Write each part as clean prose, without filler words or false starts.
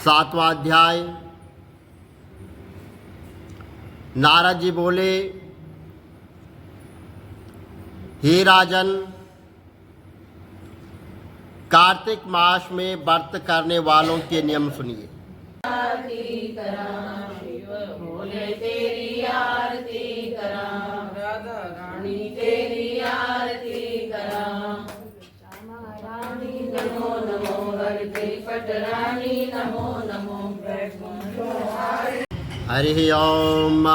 सातवां अध्याय। नारद जी बोले, हे राजन, कार्तिक मास में व्रत करने वालों के नियम सुनिए। आरती करां शिव भोले तेरी आरती करां, राधा रानी तेरी आरती करां, श्यामा रानी नमो नमो, हरते पटरानी नमो नमो, वैकुंठो हारी। हरि ओम।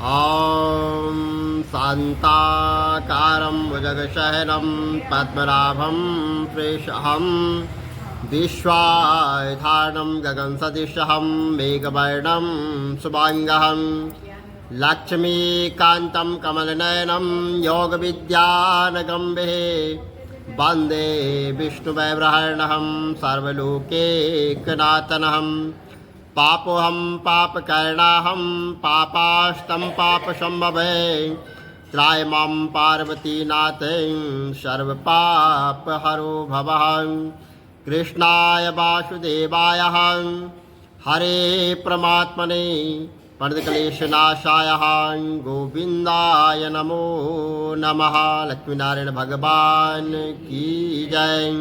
ओम शांताकारं भुजगशयनं पद्मनाभं सुरेशं विश्वाधारणं गगनसदृशं मेघवर्णं शुभांगं लक्ष्मीकान्तं कमलनयनं योगविद्यानगम्भिः वन्दे विष्णुवैब्रहणं सर्वलोकैकनाथनं। पापोऽहं पापकर्णाहं पापास्तं पापसम्भवे, त्रायमां पार्वतीनाथं सर्वपापहरो भवः। कृष्णाय वासुदेवाय हरे परमात्मने प्रणतक्लेशनाशाय गोविन्दाय नमो नमः। लक्ष्मीनारायण भगवान की जय।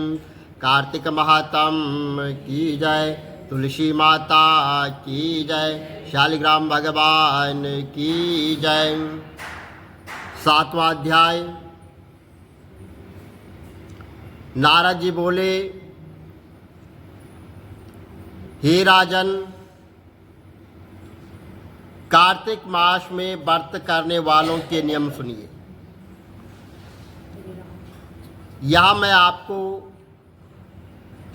कार्तिक महात्म की जय। तुलसी माता की जय। शालिग्राम भगवान की जय। सातवां अध्याय। नारद जी बोले, हे राजन, कार्तिक मास में व्रत करने वालों के नियम सुनिए। यह मैं आपको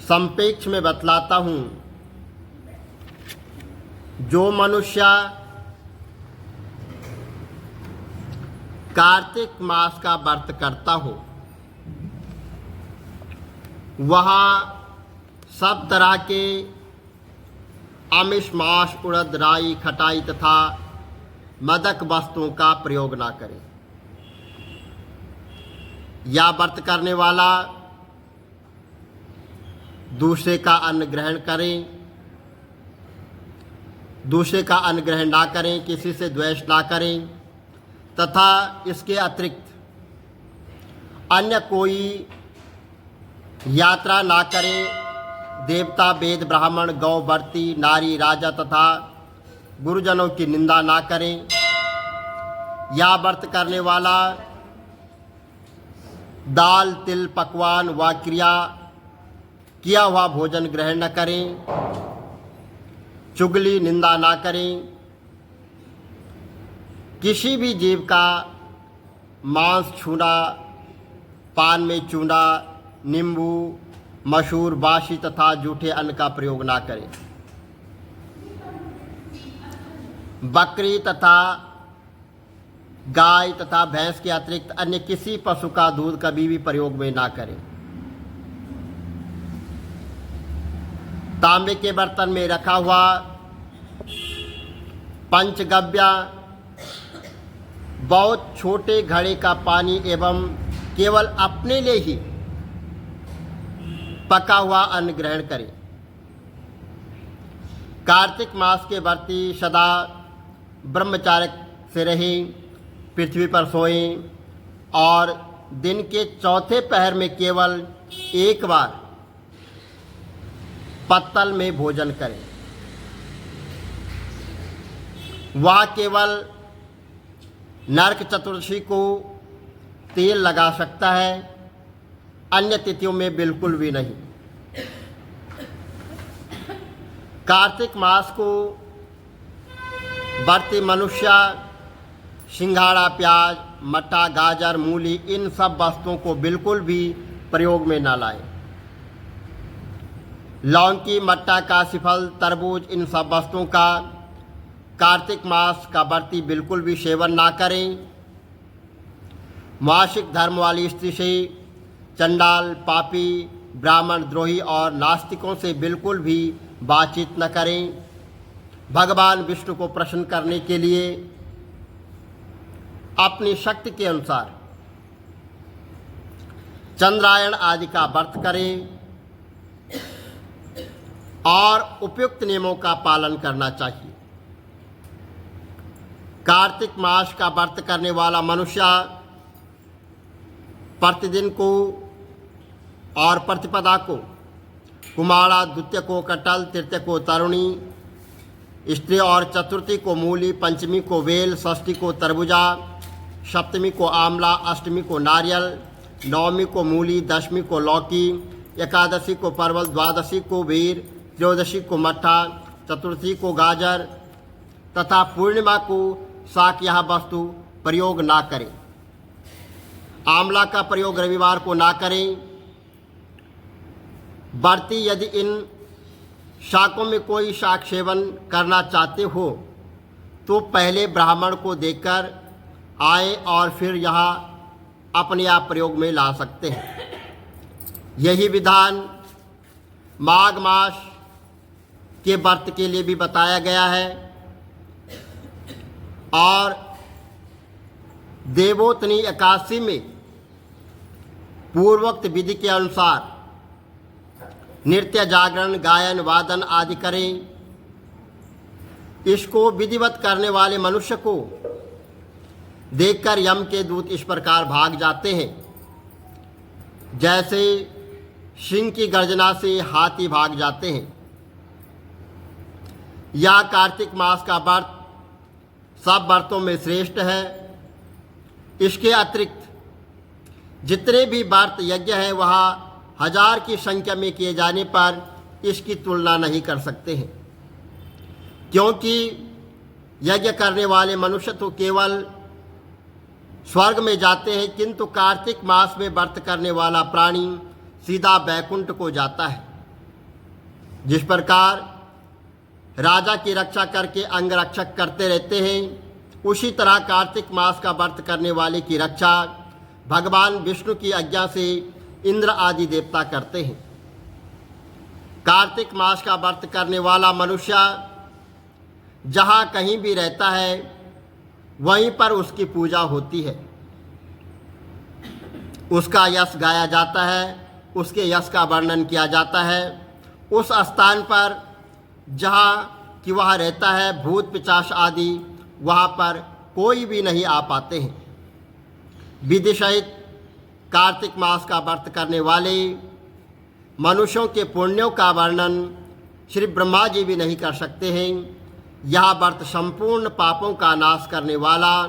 संक्षेप में बतलाता हूँ। जो मनुष्य कार्तिक मास का व्रत करता हो, वह सब तरह के आमिष, मांस, उड़द, राई, खटाई तथा मदक वस्तुओं का प्रयोग ना करे। या व्रत करने वाला दूसरे का अन्न ग्रहण करें, दूसरे का अन्न ग्रहण ना करें, किसी से द्वेष ना करें तथा इसके अतिरिक्त अन्य कोई यात्रा ना करें। देवता, वेद, ब्राह्मण, गौ, वर्ती, नारी, राजा तथा गुरुजनों की निंदा ना करें। या व्रत करने वाला दाल, तिल, पकवान व क्रिया किया हुआ भोजन ग्रहण न करें। चुगली, निंदा ना करें। किसी भी जीव का मांस छूना, पान में चूना, नींबू, मशहूर, बासी तथा जूठे अन्न का प्रयोग ना करें। बकरी तथा गाय तथा भैंस के अतिरिक्त अन्य किसी पशु का दूध कभी भी प्रयोग में ना करें। तांबे के बर्तन में रखा हुआ पंचगव्य, बहुत छोटे घड़े का पानी एवं केवल अपने लिए ही पका हुआ अन्न ग्रहण करें। कार्तिक मास के व्रती सदा ब्रह्मचार्य से रहें, पृथ्वी पर सोएं और दिन के चौथे पहर में केवल एक बार पत्तल में भोजन करें। वह केवल नरक चतुर्दशी को तेल लगा सकता है, अन्य तिथियों में बिल्कुल भी नहीं। कार्तिक मास को व्रती मनुष्य सिंघाड़ा, प्याज, मट्ठा, गाजर, मूली इन सब वस्तुओं को बिल्कुल भी प्रयोग में न लाए। लौकी, मट्ठा, काशीफल, तरबूज इन सब वस्तुओं का कार्तिक मास का व्रती बिल्कुल भी सेवन ना करें। मासिक धर्म वाली स्त्री से, चंडाल, पापी, ब्राह्मण, द्रोही और नास्तिकों से बिल्कुल भी बातचीत न करें। भगवान विष्णु को प्रसन्न करने के लिए अपनी शक्ति के अनुसार चंद्रायण आदि का व्रत करें। और उपयुक्त नियमों का पालन करना चाहिए। कार्तिक मास का व्रत करने वाला मनुष्य प्रतिदिन को और प्रतिपदा को कुमारा, द्वितीय को कटल, तृतीय को तरुणी, स्त्री और चतुर्थी को मूली, पंचमी को वेल, षष्ठी को तरबूजा, सप्तमी को आंवला, अष्टमी को नारियल, नवमी को मूली, दशमी को लौकी, एकादशी को परवल, द्वादशी को बेर, त्रयोदशी को मट्ठा, चतुर्थी को गाजर तथा पूर्णिमा को शाक यह वस्तु प्रयोग ना करें। आंवला का प्रयोग रविवार को ना करें। व्रती यदि इन शाकों में कोई शाक सेवन करना चाहते हो तो पहले ब्राह्मण को देकर आए और फिर यहाँ अपने आप प्रयोग में ला सकते हैं। यही विधान माघ मास के व्रत के लिए भी बताया गया है और देवोत्तनी एकादशी में पूर्वोक्त विधि के अनुसार नृत्य, जागरण, गायन, वादन आदि करें। इसको विधिवत करने वाले मनुष्य को देखकर यम के दूत इस प्रकार भाग जाते हैं जैसे सिंह की गर्जना से हाथी भाग जाते हैं। यह कार्तिक मास का व्रत सब व्रतों में श्रेष्ठ है। इसके अतिरिक्त जितने भी व्रत यज्ञ हैं वह 1000 की संख्या में किए जाने पर इसकी तुलना नहीं कर सकते हैं, क्योंकि यज्ञ करने वाले मनुष्य तो केवल स्वर्ग में जाते हैं, किंतु कार्तिक मास में व्रत करने वाला प्राणी सीधा बैकुंठ को जाता है। जिस प्रकार राजा की रक्षा करके अंगरक्षक करते रहते हैं, उसी तरह कार्तिक मास का व्रत करने वाले की रक्षा भगवान विष्णु की आज्ञा से इंद्र आदि देवता करते हैं। कार्तिक मास का व्रत करने वाला मनुष्य जहाँ कहीं भी रहता है वहीं पर उसकी पूजा होती है, उसका यश गाया जाता है, उसके यश का वर्णन किया जाता है। उस स्थान पर जहाँ कि वह रहता है भूत पिशाच आदि वहाँ पर कोई भी नहीं आ पाते हैं। विधि सहित कार्तिक मास का व्रत करने वाले मनुष्यों के पुण्यों का वर्णन श्री ब्रह्मा जी भी नहीं कर सकते हैं। यह व्रत संपूर्ण पापों का नाश करने वाला,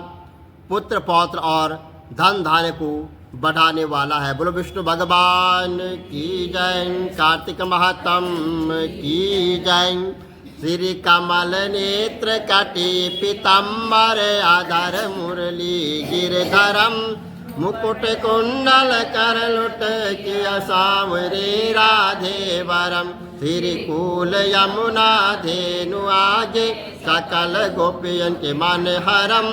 पुत्र पौत्र और धन धान्य को बढ़ाने वाला है। बोलो विष्णु भगवान की जय, कार्तिक महात्म की जय। श्री कमल नेत्र कटी पीताम्बर आधार मुरली गिरधरम, मुकुट कुंडल कर लुट किया सांवरे राधे वरम। श्री कूल यमुना धेनु आगे सकल गोपियन के मन हरम।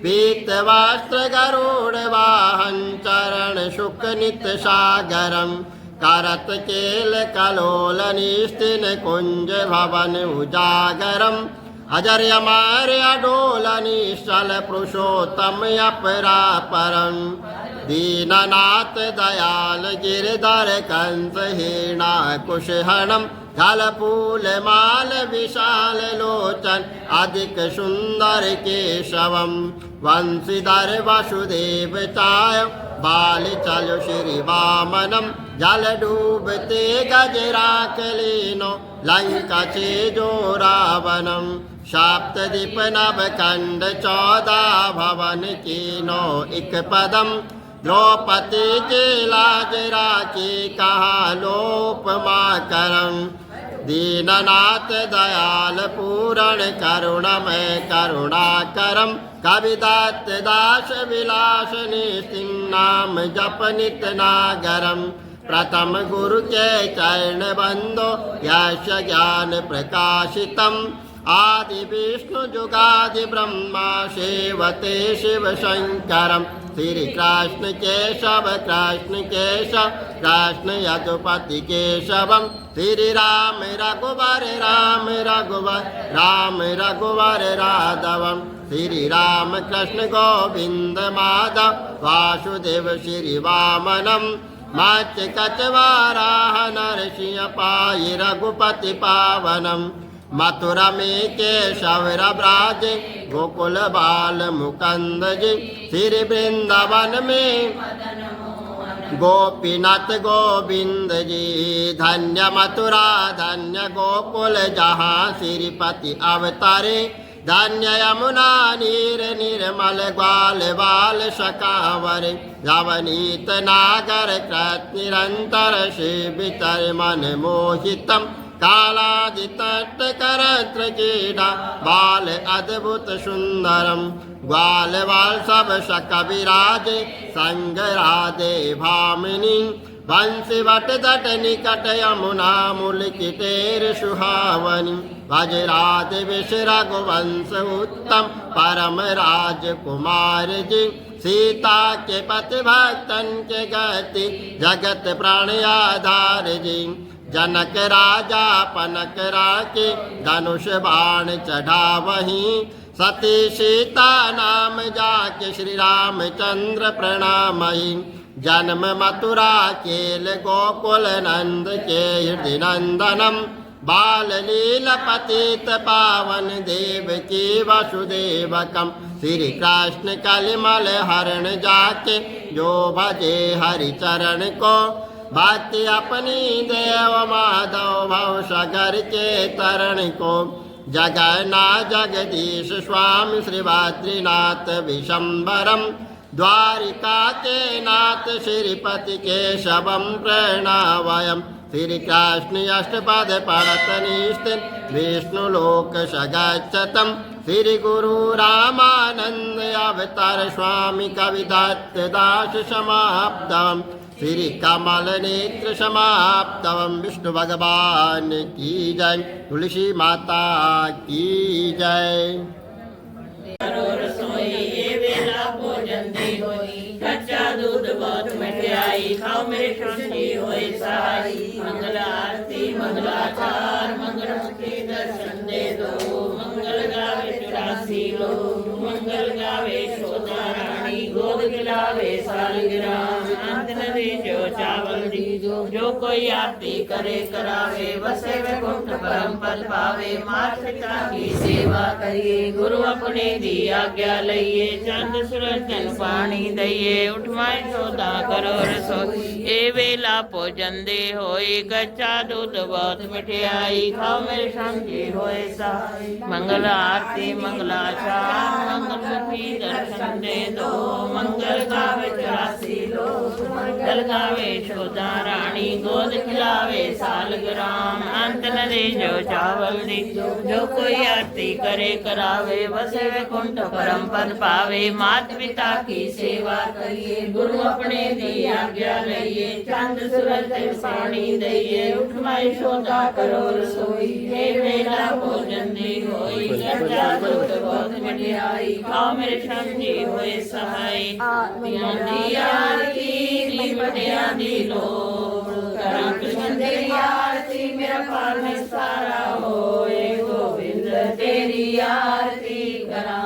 पीत वस्त्र गरुड़ वाहन चरण शुक नित सागरम। करत केल कलोल निस्तिन कुंज भवन उजागरम। अजर अमर अडोल निश्चल पुरुषोत्तम अपरापरम। दीननाथ दयाल गिरधर कंस हेणा कुशहणम। जल फूल माल विशाल लोचन अधिक सुंदर केशवम। वंशीधर वसुदेव चाय बाल चलो श्री वामनम। जल डूबते गजराक लीनो लंका छे जो रावणम। सप्तदीप नव खंड 14 भवन कीनो एक पदम। द्रौपदी के लाज राखी कहा लोपमा करम। दीननाथ दयाल पूरण करुणमय करुणाकरम। कविदत्त दास विलास निस्तिन्नाम जप नित नागरम। प्रथम गुरु के चरण बंदो यश ज्ञान प्रकाशितम। आदि विष्णु जुगादि ब्रह्मा सेवते शिव शंकरम। श्री कृष्ण केशव कृष्ण केशव कृष्ण यदुपति केशवम। श्री राम रघुवर राम रघुवर राम रघुवर राघवम। श्री राम कृष्ण गोविंद माधव वासुदेव श्री वामनम। मत्स्य कचवाराह नरसिंह पाई रघुपति पावनम मथुरा में केशवर ब्राज गोकुल बाल मुकुंद जी श्री वृंदावन में गोपीनाथ गोविंद जी धन्य मथुरा धन्य गोकुल जहाँ श्रीपति अवतारे धन्य यमुना नीर निर्मल ग्वाल बाल शकावर रवनीत नागर कृत निरंतर शिवितर मन मोहितम कालादितट करत्र क्रीडा बाल अद्भुत सुंदरम ग्वाल बाल सब शक विराज संग राधे भामिनी बंसी वट तट निकट यमुना मूल किटेर सुहावनी वज्राद विष रघुवंश उत्तम परम राजकुमार जी सीता के पति भक्तन के गति जगत प्राण आधार जी जनक राजा पनक राके धनुष बाण चढ़ा वहीं सती सीता नाम जाके श्री रामचंद्र प्रणामयी जन्म मथुरा केल गोकुल नंद के हृदय नंदनम बाल लीला पतित पावन देव की वसुदेवकम श्री कृष्ण कलिमल हरण जाके जो भजे हरि चरण को भक्ति अपनी देव माधव भव सागर के तरण को जगन्ना जगदीश स्वामी श्री बद्रीनाथ विशंबरम द्वारिका के नाथ श्रीपति केशवम प्रणवयम श्री कृष्ण अष्टपद पढ़त निष्ठिन विष्णु लोक सगच्छतम श्री गुरु रामानंद अवतार स्वामी कविदत्त दास समाप्तम श्री कमल नेत्र समाप्तम विष्णु भगवान की जय तुलसी माता की जय। कच्चा दूध बहुत मिठाई खाओ मेरे शांति होए सहाय मंगल आरती मंगलाचार मंगल के दर्शन दे दो मंगल गावे 84 लोग मंगल गावे शोधा रानी गोद खिलावे सालगिराम अंत न दे जो चावल दी जो कोई आरती करे करावे बसे वैकुंठ परम पद पावे मात पिता की सेवा करिए गुरु अपने दी आज्ञा लइए चंद सूरज जल पानी दइए उठवाए सौदा करो रसोई ए वेला भोजन दे होए कच्चा दूध बहुत मिठाई खाओ मेरे शांति होए सहाय मंगल आरती मंगलाचार मंगल मुखी दर्शन दे दो मंगल गावे 84 लोग मंगल गावे शोधा रानी गोद खिलावे सालग्राम अंत न दे जो चावल दी जो कोई आरती करे करावे बसे वैकुंठ परम पद पावे मात पिता की सेवा करिए गुरु अपने दी आज्ञा लइए चंद सूरज पानी दइए उठवाए सौदा करो रसोई हे वेला भोजन दे होई कच्चा दूध बहुत मिठाई खाओ मेरे शांति होए सहाय दी आरती निपटिया दी लोग करा कृष्ण तेरी आरती मेरा पार में सारा होए गोविंद तेरी आरती करा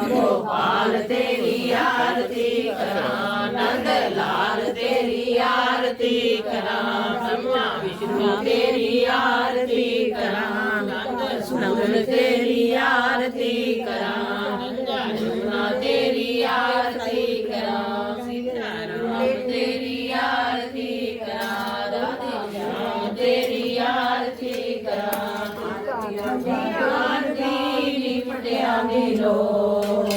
गोपाल तेरी आरती करा नंद लाल तेरी आरती करा ब्रह्मा विष्णु तेरी आरती करा नंद तेरी आरती करा गंगा यमुना तेरी आरती करा सीताराम तेरी आरती करा राधे श्याम तेरी आरती करा आरती निपटिया दी लोग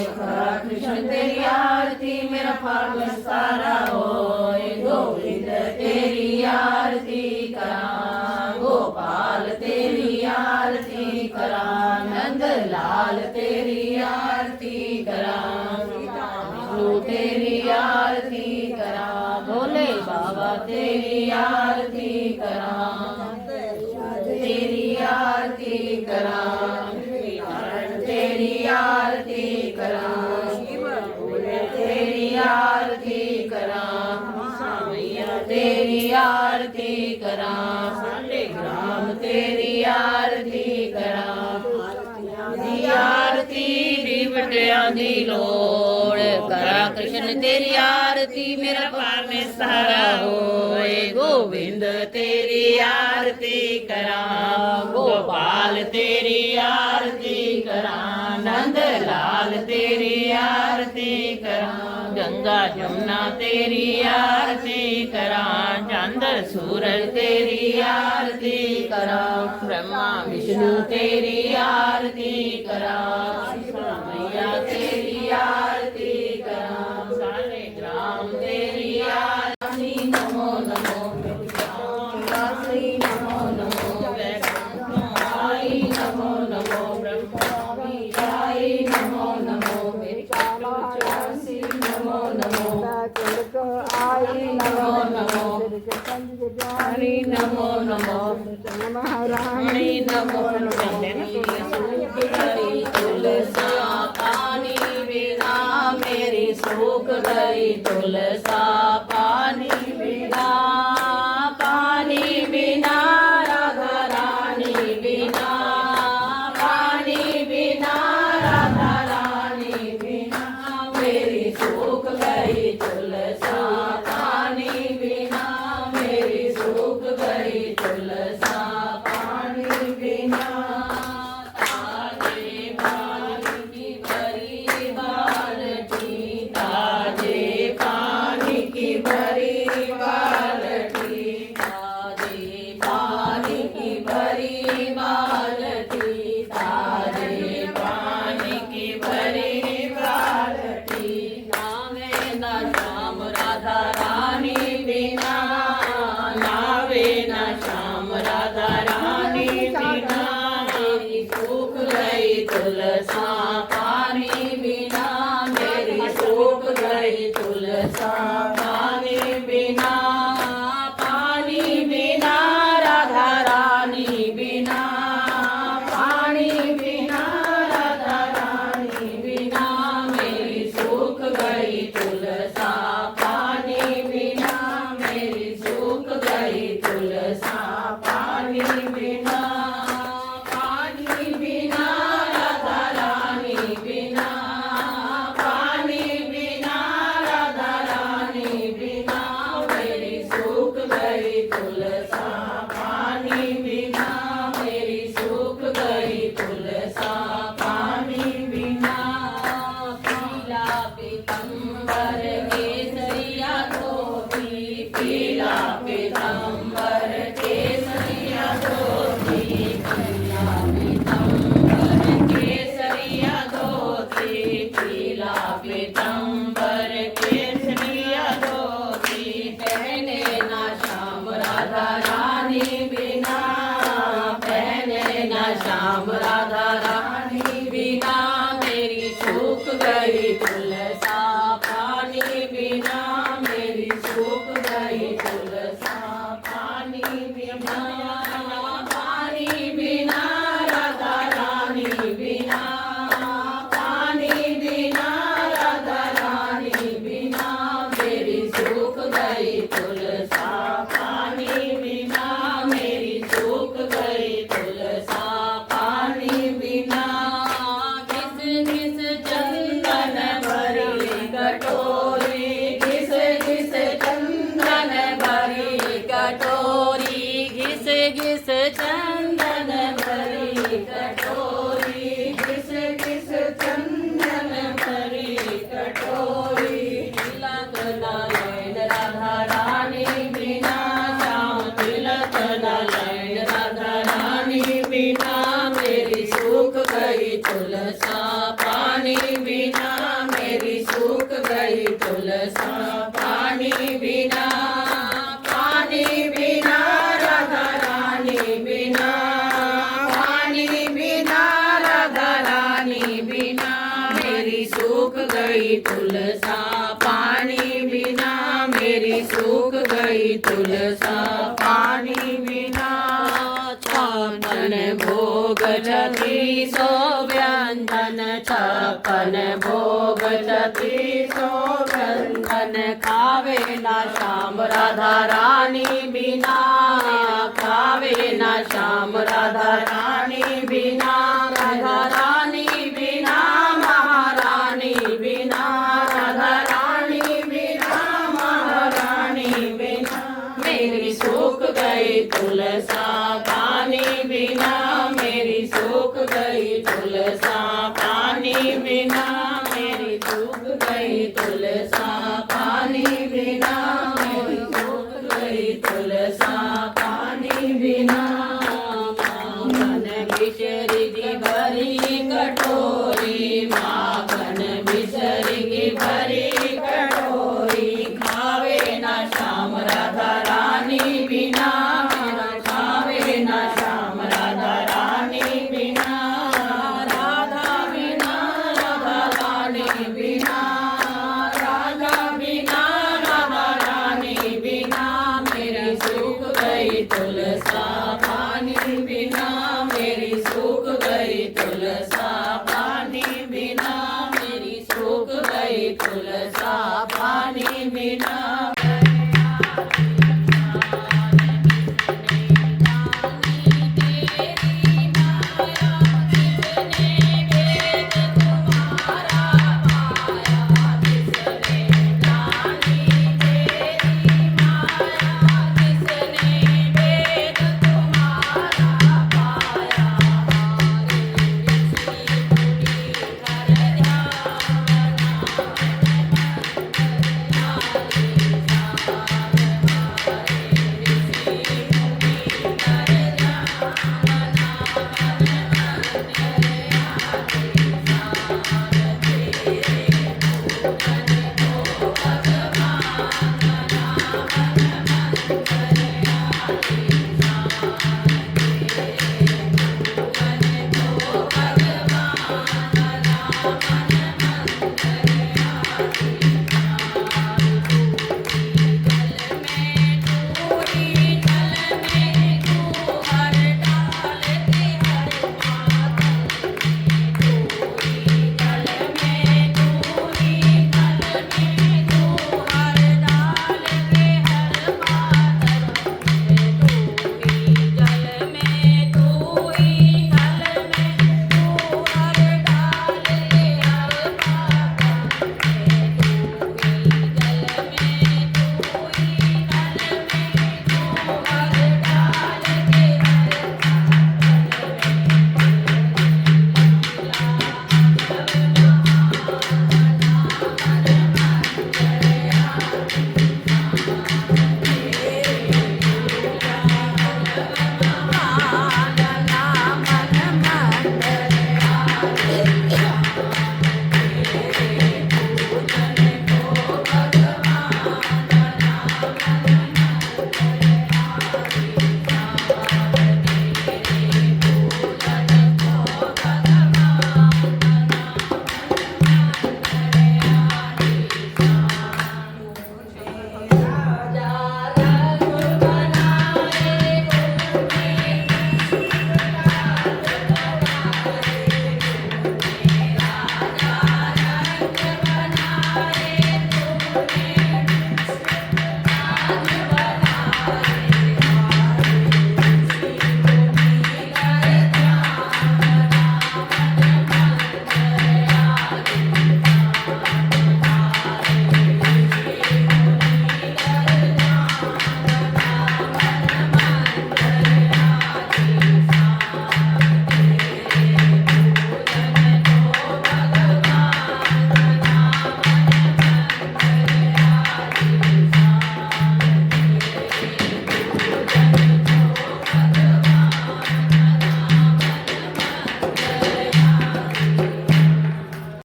कृष्ण तेरी आरती मेरा पार सारा होए गोविंद तेरी आरती करा गोपाल तेरी आरती करा नंद लाल तेरी आरती करा विष्णु तेरी आरती करा भोले बाबा तेरी आरती करा तेरी आरती करा तेरी आरती करा तेरी आरती करा मैया तेरी आरती करा साले ग्राम तेरी आरती करा दी आरती दी बटिया दी लोड़ करा कृष्ण तेरी आरती मेरा पार में सहारा होए गोविंद तेरी आरती करा गोपाल तेरी आरती करा नंद लाल तेरी आरती करा गंगा जमुना तेरी आरती करा चंद सूरज तेरी आरती करा ब्रह्मा विष्णु तेरी आरती करा मैया तेरी आरती करा सारे ग्राम तेरी आरती नमो नमो नमो नमो आई नमो नमो ब्रह्मी आई नमो नमो नमो नमो आई नमो नमो हरि नमो नमो हरि नमो तुलसा पानी बिना मेरी सूख गई तुलसा पानी बिना राधा रानी बिना पानी बिना राधा रानी बिना मेरी सूख गई तुलसा पानी बिना मेरी सूख गई तुलसा पानी बिना ताजे पानी की भरी बाल्टी ताजे पानी की भरी बाल्टी ताजे पानी की भरी बाल्टी ताजे पानी की भरी बाल्टी नावे न श्याम राधा रानी बिना नावे न श्याम राधा रानी बिना मेरी सूख गई तुलसा पानी बिना मेरी सूख गई तुलसा पानी बिना राधा रानी बिना पानी बिना राधा रानी बिना मेरी सूख गई तुलसा पानी बिना मेरी सूख गई तुलसा पानी बिना राधा रानी बिना पानी बिना राधा रानी बिना मेरी सूख गई तुलसा पानी बिना मेरी सूख गई तुलसा पानी बिना पीला पीतंबर केसरिया धोती पीला पीतंबर केसरिया धोती पीला पीतंबर केसरिया धोती पीला पीतंबर केसरिया धोती पहने ना श्याम राधा रानी बिना पहने ना श्याम राधा रानी बिना मेरी सूख गई तुलसा पानी बिना मेरी सूख गई तुलसा पानी बिना राधा रानी बिना पानी बिना राधा रानी बिना मेरी सूख गई तुलसा पानी बिना मेरी सूख गई तुलसा पानी बिना घिस घिस चंदन भरी कटोरी घिस घिस चंदन भरी कटोरी घिस घिस चंदन भरी कटोरी घिस घिस चंदन भरी कटोरी तिलक नारायण राधा रानी बिना श्याम तिलक नारायण राधा रानी बिना मेरी सूख गई तुलसा पानी बिना मेरी सूख गई तुलसा पानी बिना राधा रानी बिना पानी बिना राधा रानी बिना मेरी सूख गई तुलसा पानी बिना मेरी सूख गई तुलसा पानी बिना छप्पन भोग छत्तीसो व्यंजन छप्पन भोग छत्तीसो व्यंजन खावे ना श्याम राधा रानी बिना खावे ना श्याम राधा रानी बिना राधा रानी बिना महारानी बिना राधा रानी सूख गई तुलसा पानी बिना, मेरी सूख गई तुलसा पानी बिना, मेरी सूख गई तुलसा पानी बिना। मन बिचरी